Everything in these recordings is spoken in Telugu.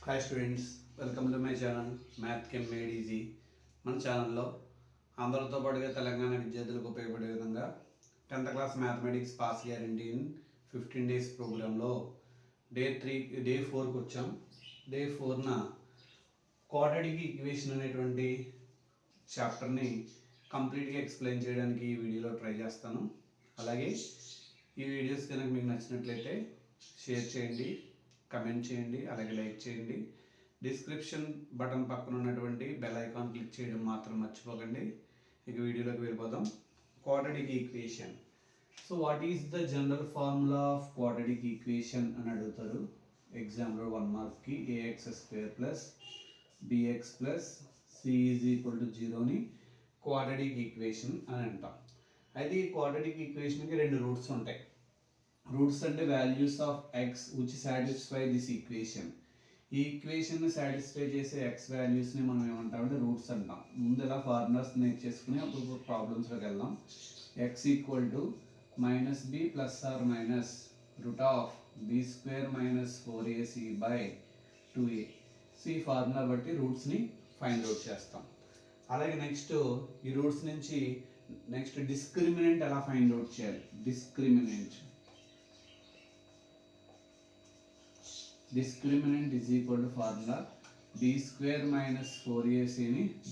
Hi students, welcome to my channel math కెమ్ మేడ్ ఈజీ. మన ఛానల్లో అందరితో పాటుగా తెలంగాణ విద్యార్థులకు ఉపయోగపడే విధంగా 10th class mathematics pass guarantee in 15 days ప్రోగ్రాంలో డే 4కి వచ్చాం. డే 4న క్వాడ్రాటిక్ ఈక్వేషన్ అనేటువంటి చాప్టర్ని కంప్లీట్గా ఎక్స్ప్లెయిన్ చేయడానికి ఈ వీడియోలో ట్రై చేస్తాను. అలాగే ఈ వీడియోస్ కనుక మీకు నచ్చినట్లయితే షేర్ చేయండి, కమెంట్ చేయండి, అలాగే లైక్ చేయండి. డిస్క్రిప్షన్ బటన్ పక్కన ఉన్నటువంటి బెల్ ఐకాన్ క్లిక్ చేయడం మాత్రం మర్చిపోకండి. ఇక వీడియోలోకి వెళ్ళిపోదాం. Quadratic equation. So what is the general formula of quadratic equation అని అడుగుతారు ఎగ్జామ్లో 1 మార్క్కి. ax² plus bx plus c is equal to 0ని క్వాడ్రాటిక్ ఈక్వేషన్ అని అంటాం. అయితే ఈ క్వాడ్రాటిక్ ఈక్వేషన్కి 2 రూట్స్ ఉంటాయి. రూట్స్ అంటే values of x which satisfy this equation. ఈ ఈక్వేషన్ని సాటిస్ఫై చేసే ఎక్స్ వాల్యూస్ని మనం ఏమంటామంటే రూట్స్ అంటాం. ముందు ఇలా ఫార్ములాస్ నేర్చేసుకుని అప్పుడు ప్రాబ్లమ్స్లోకి వెళ్దాం. X equal to -b plus or minus root of b² minus 4ac by 2a. So ఈ ఫార్ములా బట్టి రూట్స్ని ఫైండ్ అవుట్ చేస్తాం. అలాగే నెక్స్ట్ ఈ రూట్స్ నుంచి నెక్స్ట్ డిస్క్రిమినెంట్ ఎలా ఫైండ్ అవుట్ చేయాలి. Discriminant is equal to formula b² minus 4ac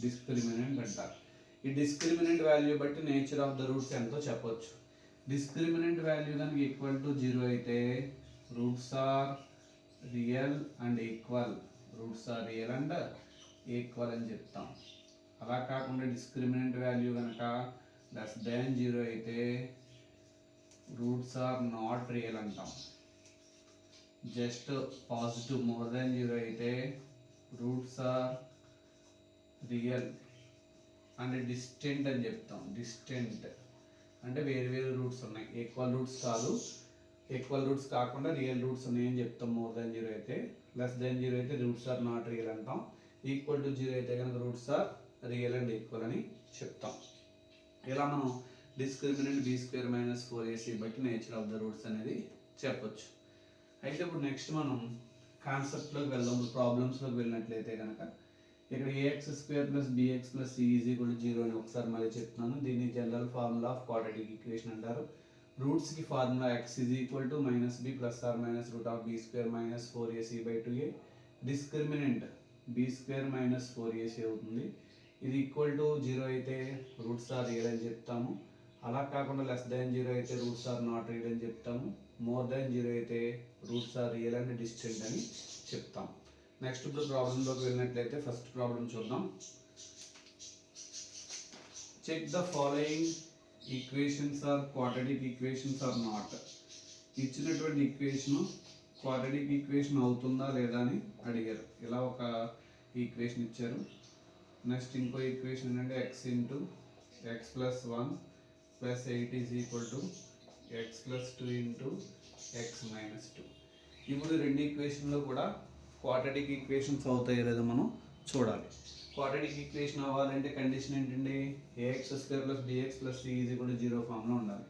discriminant అంటారు. ఈ డిస్క్రిమినెంట్ వాల్యూ బట్టి నేచర్ ఆఫ్ ద రూట్స్ ఎంతో చెప్పొచ్చు. డిస్క్రిమినెంట్ వాల్యూ కనుక ఈక్వల్ టు 0 అయితే roots are real and equal అని చెప్తాం. అలా కాకుండా డిస్క్రిమినెంట్ వాల్యూ కనుక <0 అయితే రూట్స్ ఆర్ నాట్ రియల్ అంటాం. జస్ట్ పాజిటివ్ <0 అయితే roots are real and distant అని చెప్తాం. డిస్టెంట్ అంటే వేరు రూట్స్ ఉన్నాయి, ఈక్వల్ రూట్స్ కాకుండా రియల్ రూట్స్ ఉన్నాయని చెప్తాం. <0 అయితే. <0 అయితే రూట్స్ ఆర్ నాట్ రియల్ అంటాం. ఈక్వల్ టు 0 అయితే కనుక roots are real and equal అని చెప్తాం. ఇలా మనం డిస్క్రిమినెంట్ b² మైనస్ 4ac బట్టి నేచర్ ఆఫ్ ద రూట్స్ అనేది చెప్పొచ్చు. అయితే ఇప్పుడు నెక్స్ట్ మనం కాన్సెప్ట్లోకి వెళ్దాం. ప్రాబ్లమ్స్లోకి వెళ్ళినట్లయితే కనుక ఇక్కడ ax² plus bx plus c is equal to 0 అని ఒకసారి మళ్ళీ చెప్తున్నాను. దీన్ని general formula of quadratic equation అంటారు. రూట్స్కి formula x is equal to -b plus or minus root of b² minus 4ac by 2a. Discriminant b² minus 4ac అవుతుంది. ఇది ఈక్వల్ టు 0 అయితే రూట్స్ ఆర్ రియల్ అని చెప్తాము. అలా కాకుండా <0 అయితే రూట్స్ ఆర్ నాట్ రియల్ అని చెప్తాము. <0 అయితే roots are real and distant అని చెప్తాం. నెక్స్ట్ ఇప్పుడు ప్రాబ్లంలోకి వెళ్ళినట్లయితే ఫస్ట్ ప్రాబ్లం చూద్దాం. Check the following equations are quadratic equations or not. ఇచ్చినటువంటి ఈక్వేషన్ క్వాడ్రాటిక్ ఈక్వేషన్ అవుతుందా లేదా అని అడిగారు. ఇలా ఒక ఈక్వేషన్ ఇచ్చారు. నెక్స్ట్ ఇంకో ఈక్వేషన్ ఏంటంటే x into x plus 1 plus 8 is equal to x plus 2 into x minus 2. ఇప్పుడు రెండు ఈక్వేషన్లో కూడా క్వాడ్రాటిక్ ఈక్వేషన్స్ అవుతాయో లేదో మనం చూడాలి. క్వాడ్రాటిక్ ఈక్వేషన్ అవ్వాలంటే కండిషన్ ఏంటండి, ax² plus bx plus c is equal to 0 ఫామ్లో ఉండాలి.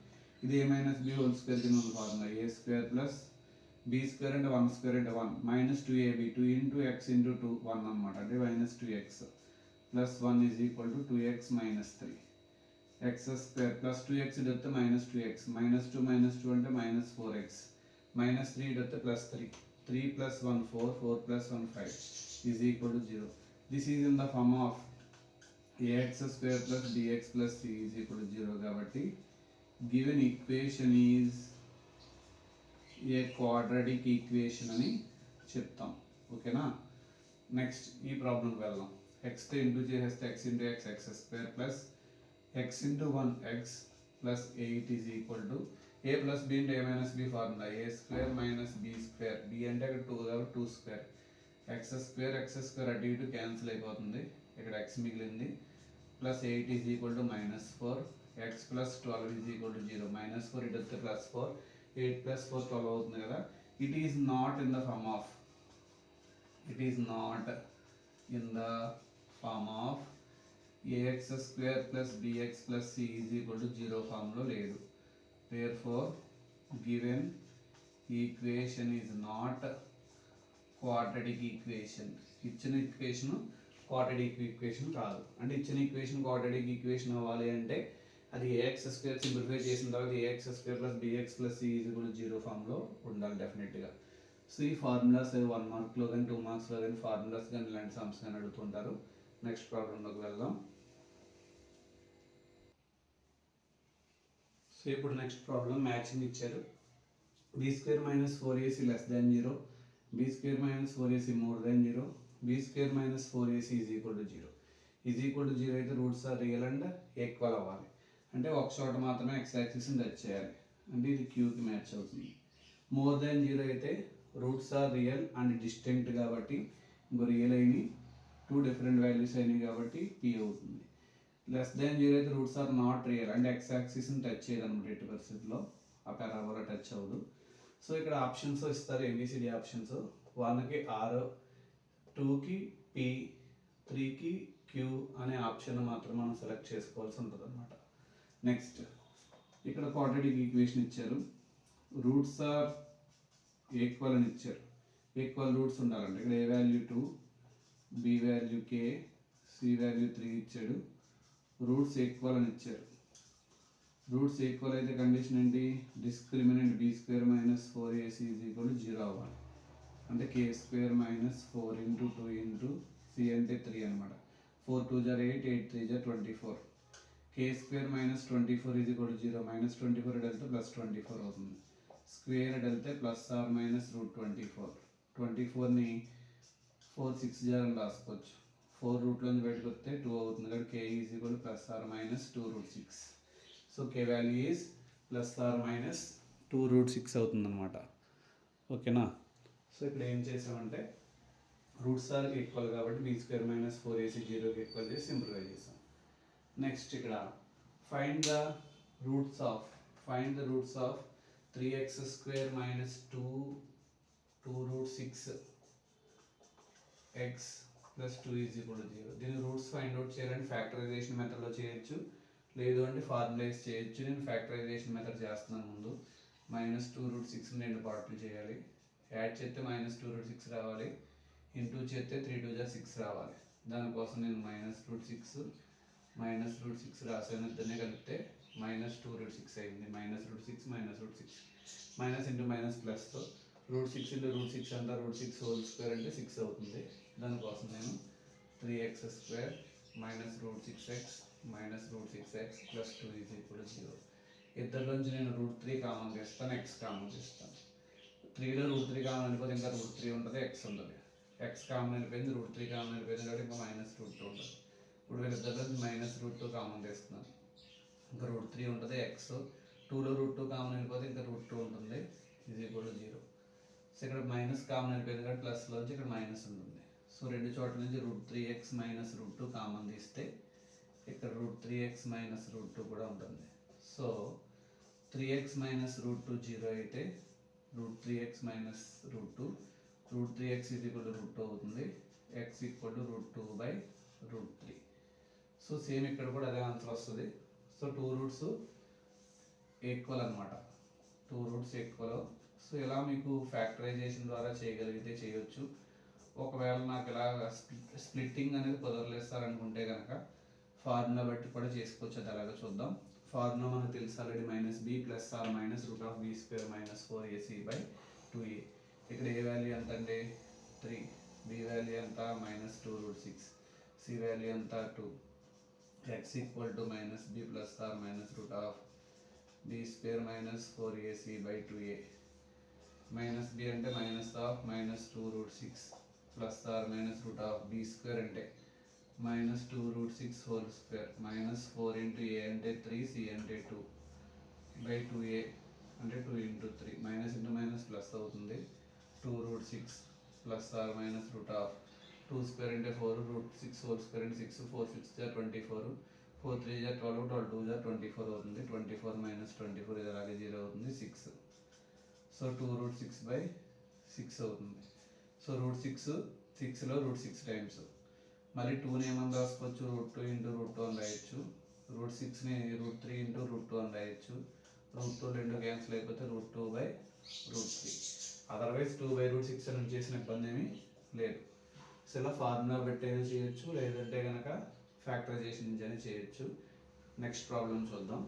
ఇది a minus b whole square కింద ఉన్న ఫార్ములా. a² ప్లస్ b² అంటే 1² అంటే 1 minus 2ab 2 into x into 2 1 అనమాట. అంటే minus 2x plus 1 is equal to 2x minus 3. x² plus 2x ఇదొస్తే మైనస్ 2x మైనస్ 2 అంటే మైనస్ 4x మైనస్ 3 ఇదొస్తే plus 3 plus 1 4 plus 1 5 is equal to 0. This is in the form of ax² plus bx plus c is equal to 0. కాబట్టి given equation is a quadratic equation అని చెప్తాం. ఓకేనా. నెక్స్ట్ ఈ ప్రాబ్లంకి వెళ్దాం. x తో ఇంటూ చేసేస్తే x into x² plus x into 1x plus 8 is equal to a plus b into a minus b formula a² minus b². b అంటే అక్కడ 2 కాబట్టి 2² x² అటు ఇటు క్యాన్సిల్ అయిపోతుంది. ఇక్కడ x మిగిలింది plus 8 is equal to -4 x plus 12 is equal to 0 -4 ఇటు వస్తే ప్లస్ 4 8 ప్లస్ 4 12 అవుతుంది కదా. It is not in the form of ax² plus bx plus c is equal to 0 ఫామ్లో లేదు. Therefore given equation is not quadratic equation. ఇచ్చిన ఈక్వేషన్ క్వాడ్రాటిక్ ఈక్వేషన్ కాదు. అంటే ఇచ్చిన ఈక్వేషన్ క్వాడ్రాటిక్ ఈక్వేషన్ అవ్వాలి అంటే అది ఏఎక్స్ స్క్వేర్ సింప్లిఫై చేసిన తర్వాత a x square plus b x plus c is equal to 0 ఫామ్లో ఉండాలి డెఫినెట్గా. సో ఈ ఫార్ములాస్ 1 మార్క్లో కానీ 2 మార్క్స్లో కానీ ఫార్ములాస్ కానీ ఇలాంటి సమ్స్ కానీ అడుగుతుంటారు. నెక్స్ట్ ప్రాబ్లంలోకి వెళ్దాం. సో ఇప్పుడు నెక్స్ట్ ప్రాబ్లం మ్యాచింగ్ ఇచ్చారు. B square minus 4ac less than 0, b square minus 4ac more than 0, b square minus 4ac is equal to 0. Is equal to 0 అయితే roots are real and equal అవ్వాలి. అంటే ఒక చోట మాత్రమే ఎక్స్ యాక్సిస్ని టచ్ చేయాలి. అంటే ఇది క్యూకి మ్యాచ్ అవుతుంది. మోర్ దాన్ 0 అయితే roots are real and distinct కాబట్టి ఇంకో రియల్ అయినాయి, 2 డిఫరెంట్ వాల్యూస్ అయినాయి కాబట్టి పీ అవుతుంది. లెస్ దాన్ 0 అయితే రూట్స్ ఆర్ నాట్ రియల్ అంటే ఎక్స్ యాక్సిస్ని టచ్ చేయదు అనమాట. ఎట్టి పరిస్థితిలో ఆ పారాబోలా టచ్ అవ్వదు. సో ఇక్కడ ఆప్షన్స్ ఇస్తారు, ABCD ఆప్షన్స్. 1కి R, 2కి P, 3కి Q అనే ఆప్షన్ మాత్రం మనం సెలెక్ట్ చేసుకోవాల్సి ఉంటుంది అనమాట. నెక్స్ట్ ఇక్కడ క్వాడ్రాటిక్ ఈక్వేషన్ ఇచ్చారు. రూట్స్ ఆర్ ఈక్వల్ అని ఇచ్చారు. ఈక్వల్ రూట్స్ ఉండాలంటే ఇక్కడ a value 2, b value K, c value 3 ఇచ్చాడు. రూట్స్ ఈక్వల్ అని ఇచ్చారు. రూట్స్ ఈక్వల్ అయితే కండిషన్ ఏంటి? Discriminant b square minus 4ac is equal to 0 అవ్వాలి. అంటే k square minus 4 into 2 into c అంటే 3 అనమాట. 4 2 జర్ 8, 8 3 జర్ 24. K square minus 24 is equal to 0. Minus 24 వెళ్తే ప్లస్ 24 అవుతుంది. స్క్వేర్ వెళ్తే ప్లస్ ఆర్ మైనస్ రూట్ 24. 24ని 4 6 జర్ అని రాసుకోవచ్చు. 4 రూట్లోంచి బయటకు వస్తే 2 అవుతుంది. కాబట్టి k is equal to plus or minus 2 root 6. So k value is plus or minus 2 root 6 అవుతుంది అనమాట. ఓకేనా? సో ఇక్కడ ఏం చేసామంటే రూట్స్ ఆర్ ఈక్వల్ కాబట్టి బీ స్క్వేర్ మైనస్ 4ac 0కి ఈక్వల్ చేసి సింప్లిఫై చేసాం. నెక్స్ట్ ఇక్కడ find the roots of 3x square minus 2 root 6 x plus 2 is equal to 0. దీని రూట్స్ ఫైండ్ అవుట్ చేయాలంటే ఫ్యాక్టరైజేషన్ మెథడ్లో చేయొచ్చు, లేదు అంటే ఫార్ములైజ్ చేయొచ్చు. నేను ఫ్యాక్టరైజేషన్ మెథడ్ చేస్తున్నాను. ముందు మైనస్ 2 రూట్ 6ని 2 పార్ట్లు చేయాలి. యాడ్ చేస్తే మైనస్ 2 రూట్ 6 రావాలి. ఇంటూ చేస్తే 3 2 జా 6 రావాలి. దానికోసం నేను మైనస్ రూట్ 6 రాసాను. ఇద్దరిని కలిపితే మైనస్ 2 రూట్ 6 అయింది. Minus root 6 minus into minus ప్లస్తో రూట్ 6 ఇంటూ రూట్ 6 అంతా రూట్ 6 హోల్ స్క్వేర్ అంటే 6 అవుతుంది. దానికోసం నేను 3x square minus root 6x minus root 6x plus 2 is equal to 0. ఇద్దరిలోంచి నేను రూట్ 3 కామన్ చేస్తాను, x కామన్ చేస్తాను. 3లో రూట్ 3 కామన్ అయిపోతే ఇంకా రూట్ 3 ఉంటుంది, x ఉంటుంది. x కామన్ అయిపోయింది, రూట్ 3 కామన్ అయిపోయింది కాబట్టి ఇంకా మైనస్ రూట్ 2 ఉంటుంది. ఇప్పుడు వీళ్ళిద్దరిలో మైనస్ రూట్ 2 కామన్ చేస్తున్నాను. ఇంకా రూట్ 3 ఉంటుంది. x 2లో రూట్ 2 కామన్ అయిపోతే ఇంకా రూట్ 2 ఉంటుంది, ఈజ్ ఈక్వల్ టు 0. సో ఇక్కడ మైనస్ కామన్ అయిపోయింది కాబట్టి ప్లస్లోంచి ఇక్కడ మైనస్ ఉంటుంది. సో రెండు చోట్ల నుంచి route 3x minus root 2 common తీస్తే ఇక్కడ రూట్ 3x మైనస్ రూట్ 2 కూడా ఉంటుంది. సో 3x మైనస్ రూట్ 2 0 అయితే root 3x minus root 2, root 3x is equal to root 2 అవుతుంది. x equal to root 2 by root 3. So same ఇక్కడ కూడా అదే ఆన్సర్ వస్తుంది. సో 2 రూట్స్ ఈక్వల్ అనమాట. 2 రూట్స్ ఈక్వల్. సో ఇలా మీకు ఫ్యాక్టరైజేషన్ ద్వారా చేయగలిగితే చేయొచ్చు. ఒకవేళ నాకు ఇలా స్ప్లిట్టింగ్ అనేది కుదరలేస్తారనుకుంటే కనుక ఫార్ములా బట్టి కూడా చేసుకోవచ్చు. అది అలాగే చూద్దాం. ఫార్ములా మనకు తెలుసు already, minus b plus or minus root of b square minus 4ac by 2a. ఇక్కడ ఏ వాల్యూ ఎంత అండి? 3. బి వాల్యూ ఎంత? Minus 2 root 6. సి వాల్యూ ఎంత? 2. x equal to minus b plus or minus root of b square minus 4ac by 2a. Minus b అంటే minus of minus 2 root 6 plus or minus root of b square అంటే minus 2 root 6 whole square minus 4 into a అంటే 3, సి అంటే 2 బై 2a అంటే 2 into 3. Minus into minus plus అవుతుంది. 2 root 6 plus or minus root of 2 square అంటే 4 రూట్ 6 హోల్ స్క్వేర్ అంటే 6, 4 6 జా 24, 4 3 జా 12, 12 2 జా 24 అవుతుంది. 24 మైనస్ 24 ఇది అలాగే 0 అవుతుంది, 6. సో 2 రూట్ 6 బై 6 అవుతుంది. సో రూట్ 6లో రూట్ 6 టైమ్స్. మళ్ళీ 2ని ఏమని రాసుకోవచ్చు? రూట్ 2 ఇంటూ రూట్ 2 అని రాయొచ్చు. రూట్ 6ని రూట్ 3 ఇంటూ రూట్ 2 అని రాయొచ్చు. రూట్ 2 2 క్యాన్సిల్ అయిపోతే రూట్ 2 బై రూట్ 3. అదర్వైజ్ 2/6 అని చేసిన ఇబ్బంది ఏమీ లేదు. సో ఇలా ఫార్ములా పెట్టేది చేయొచ్చు, లేదంటే కనుక ఫ్యాక్టరైజేషన్ నుంచి అని చేయొచ్చు. నెక్స్ట్ ప్రాబ్లం చూద్దాం.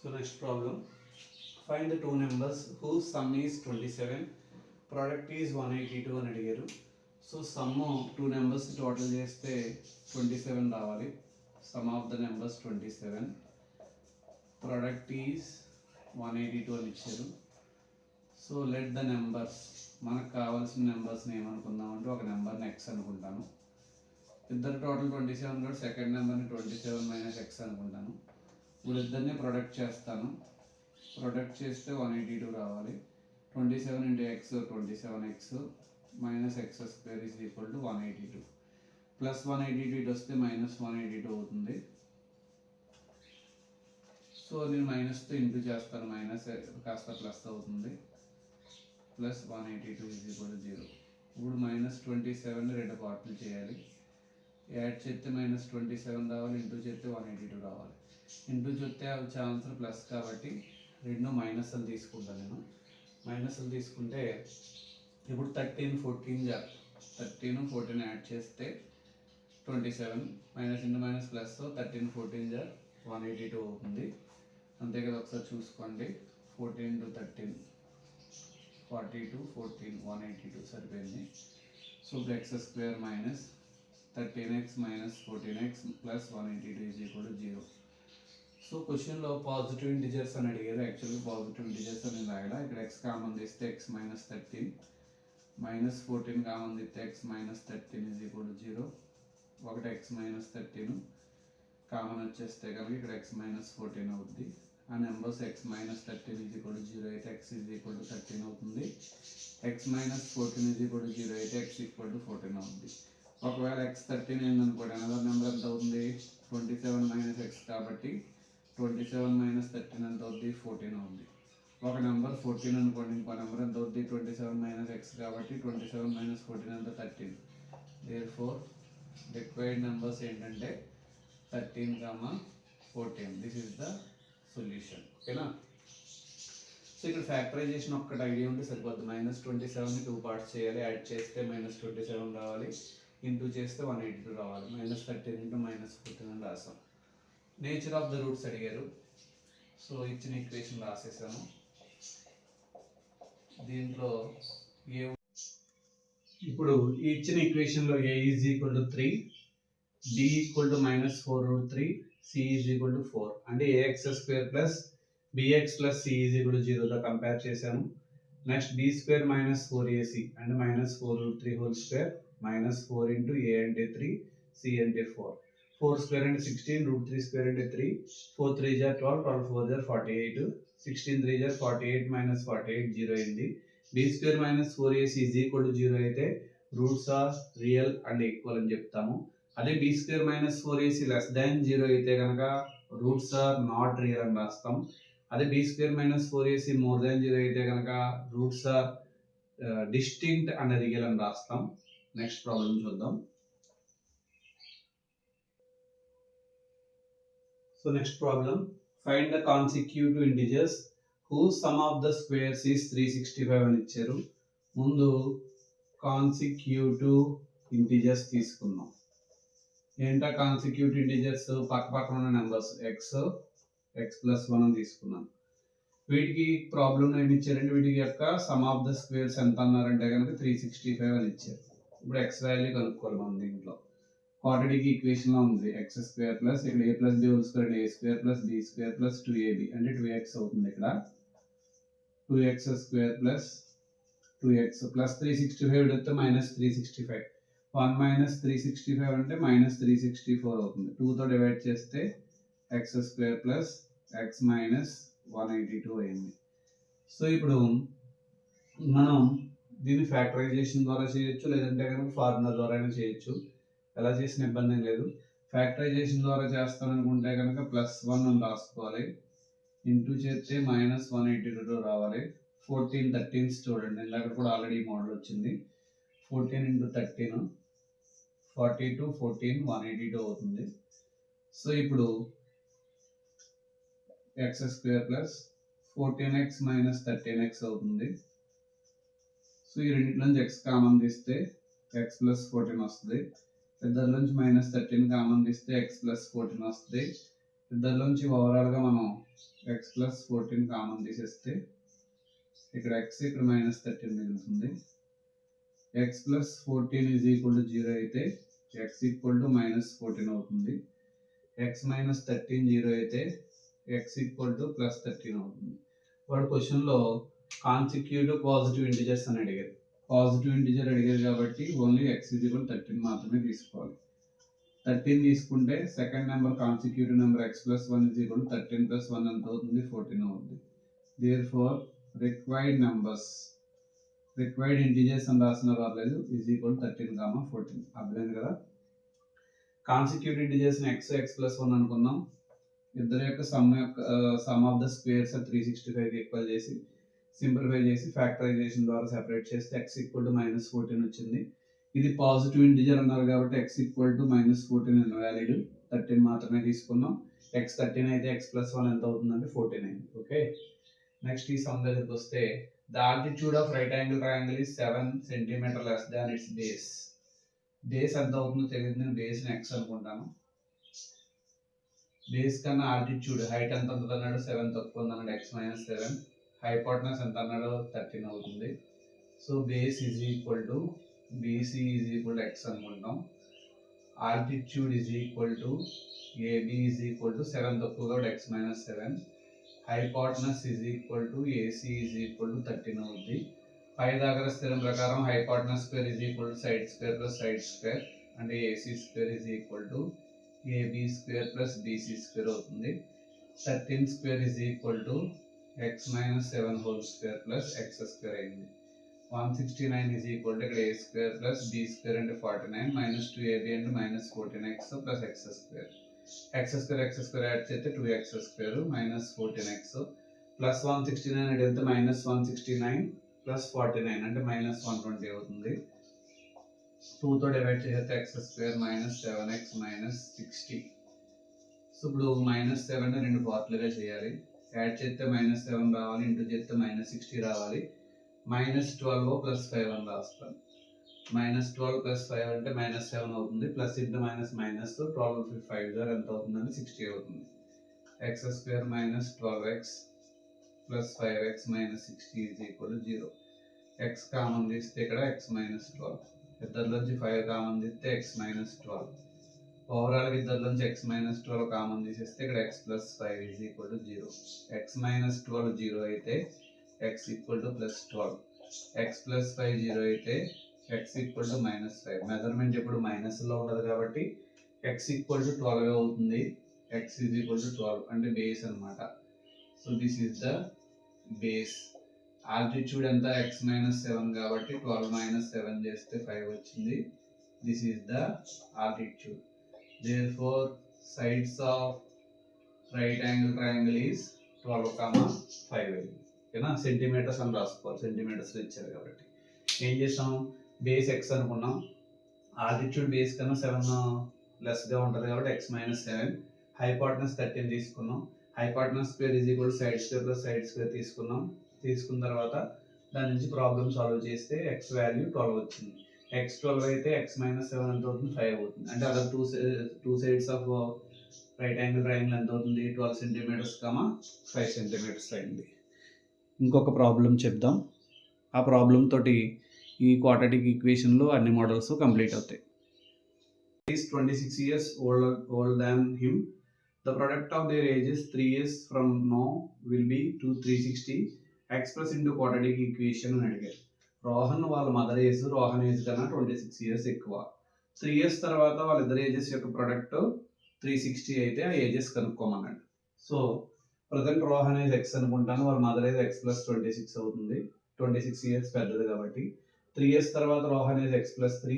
సో next problem, find the 2 numbers whose sum is 27, product is 182 అని అడిగారు. సో సమ్ 2 numbers టోటల్ చేస్తే 27 రావాలి. Some of the numbers 27, product is 182 అని ఇచ్చారు. సో లెట్ ద నెంబర్స్, మనకు కావాల్సిన నెంబర్స్ని ఏమనుకుందాం అంటే ఒక నెంబర్ని ఎక్స్ అనుకుంటాను. ఇద్దరు టోటల్ 27 కూడా సెకండ్ నెంబర్ని 27 మైనస్ ఎక్స్ అనుకుంటాను. ఇప్పుడు ఇద్దరిని ప్రొడక్ట్ చేస్తాను. ప్రొడక్ట్ చేస్తే 182 రావాలి. 27 into X 27x minus X square is equal to 182 plus 182 ఇటు వస్తే మైనస్ 182 అవుతుంది. సో నేను మైనస్తో ఇంటూ చేస్తాను, మైనస్ కాస్త ప్లస్ అవుతుంది. Plus 182 is equal to 0. ఇప్పుడు మైనస్ 27 రెండు పార్ట్లు చేయాలి. యాడ్ చేస్తే మైనస్ 27 రావాలి, ఇంటూ చేస్తే 182 రావాలి. ఇంటూ చూస్తే అవి ఆన్సర్ ప్లస్ కాబట్టి రెండు మైనస్లు తీసుకుంటాను నేను. మైనస్లు తీసుకుంటే ఇప్పుడు 13 14 యాడ్ చేస్తే 27 మైనస్ ఇంటూ మైనస్ ప్లస్ 13 14 182 అవుతుంది. అంతే కదా, ఒకసారి చూసుకోండి. 14 ఇంటూ 13 42 14 182 సరిపోయింది. So X square minus 13x minus 14x plus 182 is equal to 0. So క్వశ్చన్లో పాజిటివ్ ఇంటిజర్స్ అని అడిగారు. యాక్చువల్గా పాజిటివ్ ఇంటిజర్స్ అని రాయడా, ఇక్కడ ఎక్స్ కామన్ తీస్తే ఎక్స్ మైనస్ 13 మైనస్ 14 కామన్ తీస్తే X minus 13 is equal to 0. ఒకటి ఎక్స్ మైనస్ 13 కామన్ వచ్చేస్తే కనుక ఇక్కడ ఎక్స్ మైనస్ 14 అవుతుంది. ఆ numbers X minus 13 is equal to 0 అయితే ఎక్స్ ఈజ్ ఈక్వల్ టు 13 అవుతుంది. X minus 14 is equal to 0 అయితే ఎక్స్ ఈక్వల్ టు 14 అవుతుంది. ఒకవేళ ఎక్స్ 13 అయిందనుకోండి, అనదర్ నెంబర్ ఎంత అవుతుంది, 27 మైనస్ ఎక్స్ కాబట్టి 27 మైనస్ 13 ఎంత అవుతుంది, 14 అవుతుంది. ఒక నెంబర్ 14 అనుకోండి, ఇంకో నెంబర్ ఎంత అవుతుంది, 27 మైనస్ ఎక్స్ కాబట్టి 27 మైనస్ 14 ఎంత 13. దేర్ఫోర్ రిక్వైర్డ్ నెంబర్స్ ఏంటంటే 13, 14. This is the solution. ఓకేనా. సో ఇక్కడ ఫ్యాక్టరైజేషన్ ఒక్కటి ఐడియా ఉంటే సరిపోద్ది. మైనస్ 27ని 2 పార్ట్స్ చేయాలి. యాడ్ చేస్తే మైనస్ 27 రావాలి, ఇంటూ చేస్తే 182 రావాలి. మైనస్ 13 ఇంటూ మైనస్ 14 అని రాసాం. నేచర్ ఆఫ్ ద రూట్స్ అడిగారు. సో ఇచ్చిన ఈక్వేషన్ రాసేసాను. దీంట్లో ఏ ఇప్పుడు ఈ ఇచ్చిన ఈక్వేషన్లో a is equal to 3, b equal to minus 4√3, c is equal to 4 అంటే a x square plus b x plus c is equal to 0తో కంపేర్ చేశాను. Next b square minus 4ac అంటే minus 4√3 whole square minus 4 into a అంటే 3, సి అంటే 4. 4 స్క్వేర్ అంటే 16, √3 స్క్వేర్ అంటే 3, 4 3 జా 12, 12 4 జా 48, 16 3 జా 48 మైనస్ 48 0 అయింది. B square minus 4ac is equal to 0 అయితే roots are real and equal అని చెప్తాము. అదే b square minus 4ac less than 0 అయితే కనుక రూట్స్ ఆర్ నాట్ రియల్ అని రాస్తాం. అదే b square minus 4ac more than 0 అయితే కనుక roots are distinct and real అని రాస్తాం. నెక్స్ట్ ప్రాబ్లం చూద్దాం. సో next problem, find the consecutive integers whose sum of the squares is 365 అని ఇచ్చారు. ముందు కాన్సిక్యూటివ్ ఇంటిజర్స్ తీసుకుందాం. ఏంటా కాన్సిక్యూటివ్ ఇంటిజర్స్, పక్క పక్కన ఉన్న నెంబర్స్ ఎక్స్ ప్లస్ 1 అని తీసుకున్నాం. వీటికి ప్రాబ్లం ఏమి ఇచ్చారంటే వీటికి యొక్క సమ్ ఆఫ్ ద స్క్వేర్స్ ఎంత అన్నారంటే కనుక 365 అని ఇచ్చారు. ఇప్పుడు ఎక్స్ వాల్యూ కనుక్కోవాలి మనం. దీంట్లో క్వాడ్రాటిక్ ఈక్వేషన్ లో ఉంది ఎక్స్ స్క్వేర్ ప్లస్ ఇక్కడ a plus b whole square a square plus b square plus 2ab అంటే 2x అవుతుంది. ఇక్కడ 2x square plus 2x plus 365 పెడితే మైనస్ 365, 1 మైనస్ 365 అంటే మైనస్ 364 అవుతుంది. 2తో డివైడ్ చేస్తే X square plus X minus 182 అయింది. సో ఇప్పుడు మనం దీన్ని ఫ్యాక్టరైజేషన్ ద్వారా చేయొచ్చు, లేదంటే కనుక ఫార్ములా ద్వారా అయినా చేయొచ్చు. ఎలా చేసిన ఇబ్బంది ఏం లేదు. ఫ్యాక్టరైజేషన్ ద్వారా చేస్తాననుకుంటే కనుక +1 అని రాసుకోవాలి, ఇంటూ చేస్తే మైనస్ 182 రావాలి. 14 13 చూడండి, ఇందాక కూడా ఆల్రెడీ మోడల్ వచ్చింది. 14 ఇంటూ 13 42 14 182 అవుతుంది. సో ఇప్పుడు X square plus 14x minus 13x అవుతుంది. సో ఈ రెండింటిలోంచి ఎక్స్ కామన్ తీస్తే ఎక్స్ ప్లస్ 14 వస్తుంది. ఇద్దరిలోంచి మైనస్ 13 కామన్ తీస్తే ఎక్స్ ప్లస్ 14 వస్తుంది. ఇద్దరిలోంచి ఓవరాల్గా మనం ఎక్స్ ప్లస్ 14 కామన్ తీసేస్తే ఇక్కడ ఎక్స్ ఇక్కడ మైనస్ 13 మిగులుతుంది. X plus 14 is equal to 0 అయితే ఎక్స్ ఈక్వల్ టు మైనస్ 14 అవుతుంది. ఎక్స్ మైనస్ 13 0 అయితే ఎక్స్ ఈక్వల్ టు ప్లస్ 13 అవుతుంది. వాడు క్వశ్చన్లో కాన్సిక్యూటివ్ పాజిటివ్ ఇంటిజర్స్ అని అడిగారు. పాజిటివ్ ఇంటిజర్ అడిగారు కాబట్టి ఓన్లీ ఎక్స్ ఈజ్ ఈక్వల్ 13 మాత్రమే తీసుకోవాలి. 13 తీసుకుంటే second number consecutive number x plus 1 is equal 13 plus 1 ఎంత అవుతుంది? 14 అవుతుంది. Therefore required numbers, required integers అని రాసిన పర్లేదు, ఈజ్ ఈక్వల్ 13, 14. అర్థమైంది కదా? కాన్సిక్యూటివ్ ఇంటిజర్స్ని ఎక్స్ ఎక్స్ ప్లస్ 1 అనుకున్నాం. ఇద్దరు యొక్క సమ్ ఆఫ్ ద స్క్వేర్స్ 365కి ఈక్వల్ చేసి సింప్లిఫై చేసి ఫ్యాక్టరైజేషన్ ద్వారా సెపరేట్ చేస్తే ఎక్స్ ఈక్వల్ టు మైనస్ 14 వచ్చింది. ఇది పాజిటివ్ ఇంటిజర్ అన్నారు కాబట్టి x equal to minus 14 invalid, 13 మాత్రమే తీసుకున్నాం. ఎక్స్ 13 అయితే ఎక్స్ ప్లస్ 1 ఎంత అవుతుందంటే 14 అయింది. ఓకే, నెక్స్ట్ ఈ సమ్ దగ్గరికి వస్తే the altitude of right angle triangle is 7 centimetre less than its base. Base ఎంత అవుతుందో తెలియదు, నేను బేస్ని ఎక్స్ అనుకుంటాను. బేస్ కన్నా ఆల్టిట్యూడ్ హైట్ ఎంత ఉంటుంది అన్నాడు, 7 తక్కువ ఉంది అన్నాడు, ఎక్స్ మైనస్ 7. హైపోటనస్ ఎంత అన్నాడు, 13 అవుతుంది. So base is equal to BC is equal to x అనుకుంటాం. Altitude is equal to AB is equal to 7 తక్కువ కాబట్టి x minus 7. Hypotenuse is equal to AC is equal to 13 అవుతుంది. పైథాగరస్ స్థిరం ప్రకారం hypotenuse square is equal to side square plus side square అంటే AC square is equal to AB square plus BC square అవుతుంది. 13 square is equal to X minus 7 whole square plus X square అయింది. 169 ఈజ్ ఈక్వల్ టు ఇక్కడ ఏ స్క్వేర్ ప్లస్ బీ స్క్వేర్ అంటే 49 మైనస్ 2ab అంటే minus 14x plus X square. X square yard చేస్తే 2x square minus 14x plus 169 అంటే ఎంత మైనస్ 169 ప్లస్ 49 అంటే మైనస్ 120 అవుతుంది. 2తో డివైడ్ చేస్తే X square minus 7x minus 60. So ఇప్పుడు మైనస్ 7 రెండు పార్ట్లుగా చేయాలి. యాడ్ చేస్తే మైనస్ 7 రావాలి, ఇంటూ చేస్తే మైనస్ 60 రావాలి. మైనస్ 12 ప్లస్ 5 అని రాస్తాను. మైనస్ 12 ప్లస్ 5 అంటే మైనస్ 7 అవుతుంది. ప్లస్ ఇంటూ మైనస్ మైనస్ 12 5 ఎంత అవుతుందంటే 60 అవుతుంది. X square minus 12x plus 5x minus 60 is equal to 0. X common తీస్తే ఇక్కడ ఎక్స్ మైనస్ 12, ఇద్దరిలోంచి 5 కామన్ తీస్తే ఎక్స్ మైనస్ 12. ఓవరాల్గా ఇద్దరిలోంచి ఎక్స్ మైనస్ 12 కామన్ తీసేస్తే ఇక్కడ X plus 5 is equal to 0. X minus 12 0 అయితే X equal to plus 12. X plus 5 0 అయితే X equal to minus 5. Measurement ఇప్పుడు మైనస్లో ఉండదు కాబట్టి ఎక్స్ ఈక్వల్ టు 12 అవుతుంది. ఎక్స్ ఈజ్ ఈక్వల్ టు 12 అంటే బేస్ అనమాట. So this is the base. Altitude ఎంత ఎక్స్ మైనస్ 7 కాబట్టి 12 మైనస్ 7 చేస్తే 5 వచ్చింది. This is the altitude. Therefore, sides of right angle triangle is 12,5. ఓకేనా? సెంటీమీటర్స్ అని రాసుకోవాలి, సెంటీమీటర్స్లో ఇచ్చారు కాబట్టి. ఏం చేసాం, బేస్ ఎక్స్ అనుకున్నాం. ఆల్టిట్యూడ్ బేస్ కన్నా 7 లెస్గా ఉంటుంది కాబట్టి ఎక్స్ మైనస్ 7. హైపోటనస్ 13 తీసుకున్నాం. Hypotenuse square is equal side square plus side square తీసుకున్నాం. తీసుకున్న తర్వాత దాని నుంచి ప్రాబ్లమ్ సాల్వ్ చేస్తే ఎక్స్ వాల్యూ 12 వచ్చింది. ఎక్స్ 12 అయితే ఎక్స్ మైనస్ 7 ఎంత అవుతుంది, 5 అవుతుంది. అంటే అలా two sides of right angle triangle ఎంత అవుతుంది, 12 సెంటీమీటర్స్ 5 సెంటీమీటర్స్ అయింది. ఇంకొక ప్రాబ్లం చెప్దాం. ఆ ప్రాబ్లం తోటి ఈ క్వాడ్రాటిక్ ఈక్వేషన్లో అన్ని మోడల్స్ కంప్లీట్ అవుతాయి. Is 26 years older than him. The product of their ages 3 years from now will be 360. Express into quadratic equation అని అడిగారు. రోహన్ వాళ్ళ మదర్ ఏజ్ రోహన్ ఏజ్ కన్నా 26 years ఎక్కువ. 3 years తర్వాత వాళ్ళిద్దరు ఏజెస్ యొక్క ప్రొడక్ట్ 360 అయితే ఆ ఏజెస్ కనుక్కోమన్నాడు. So present Rohan age x అనుకుంటాను, వాళ్ళ మదర్ ఏజ్ ఎక్స్ ప్లస్ 26 అవుతుంది. 26 years పెద్దది కాబట్టి. 3 years తర్వాత Rohan age x plus 3,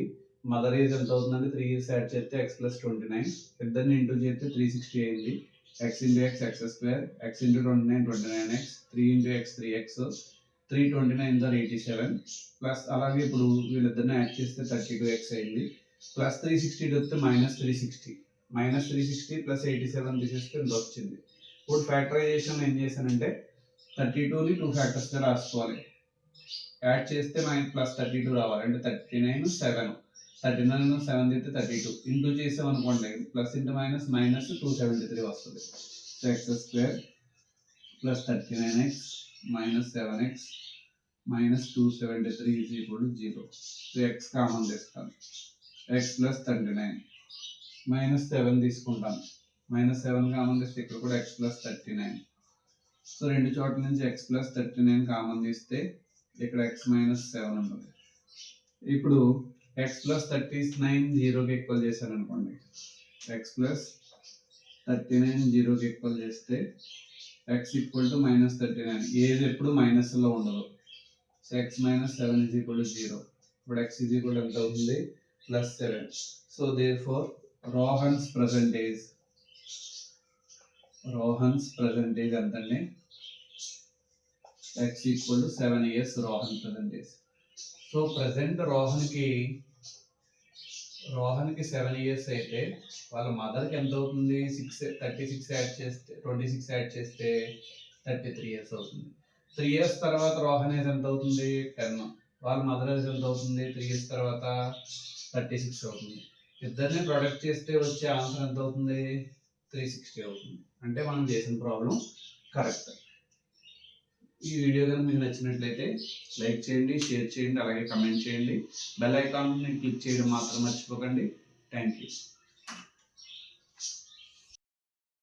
mother age ఎంత అవుతుందంటే 3 years యాడ్ చేస్తే ఎక్స్ ప్లస్ 29, ఇద్దరిని ఇంటూ చేస్తే 360 అయింది. X into x x square, x into 29 29x, 3 into x 3x, 329 or 87 plus అలాగే ఇప్పుడు వీళ్ళిద్దరిని యాడ్ చేస్తే 32x అయింది. ప్లస్ 360 వస్తే మైనస్ 360 ప్లస్ 87 తీసేస్తే ఇంత వచ్చింది. ఇప్పుడు ఫ్యాక్టరైజేషన్ ఏం చేశానంటే 32ని 2 ఫ్యాక్టర్స్గా రాసుకోవాలి. యాడ్ చేస్తే మనకి +32 రావాలి. అంటే 39 7 39 7 అయితే 32 ఇంటూ చేసామనుకోండి ప్లస్ ఇంటూ మైనస్ మైనస్ 273 వస్తుంది. So x² + 39x - 7x - 273 = 0. So x common తీస్తాను. x + 39 -7 తీసుకుంటాను. -7 కామన్ తీస్తే ఇక్కడ కూడా x + 39. సో రెండు చోట్ల నుంచి x + 39 కామన్ తీస్తే ఇక్కడ x - 7 ఉంటుంది. ఇప్పుడు x + 39 0కి ఈక్వల్ చేశాను అనుకోండి. x + 39 0కి ఈక్వల్ చేస్తే x = -39. ఏది ఎప్పుడు మైనస్లో ఉండదు. So x - 7 = 0. ఇప్పుడు x ఎంత అవుతుంది? +7. సో therefore Rohan's percentage ఎంతండి? x = 7 years Rohan percentage. So present రోహన్కి 7 years అయితే వాళ్ళ మదర్కి ఎంత అవుతుంది? 36 యాడ్ చేస్తే 26 యాడ్ చేస్తే 33 years అవుతుంది. 3 years తర్వాత రోహన్ ఏజ్ ఎంత అవుతుంది? 10. వాళ్ళ మదర్ ఏజ్ ఎంత అవుతుంది? 3 years తర్వాత 36 అవుతుంది. ఇద్దరిని ప్రొడక్ట్ చేస్తే వచ్చే ఆన్సర్ ఎంత అవుతుంది? 360 అవుతుంది. అంటే మనం చేసిన ప్రాబ్లం కరెక్ట్. ఈ వీడియో కనుక మీకు నచ్చినట్లయితే లైక్ చేయండి, షేర్ చేయండి, అలాగే కమెంట్ చేయండి. బెల్ ఐకాన్ని క్లిక్ చేయడం మాత్రం మర్చిపోకండి. Thank you.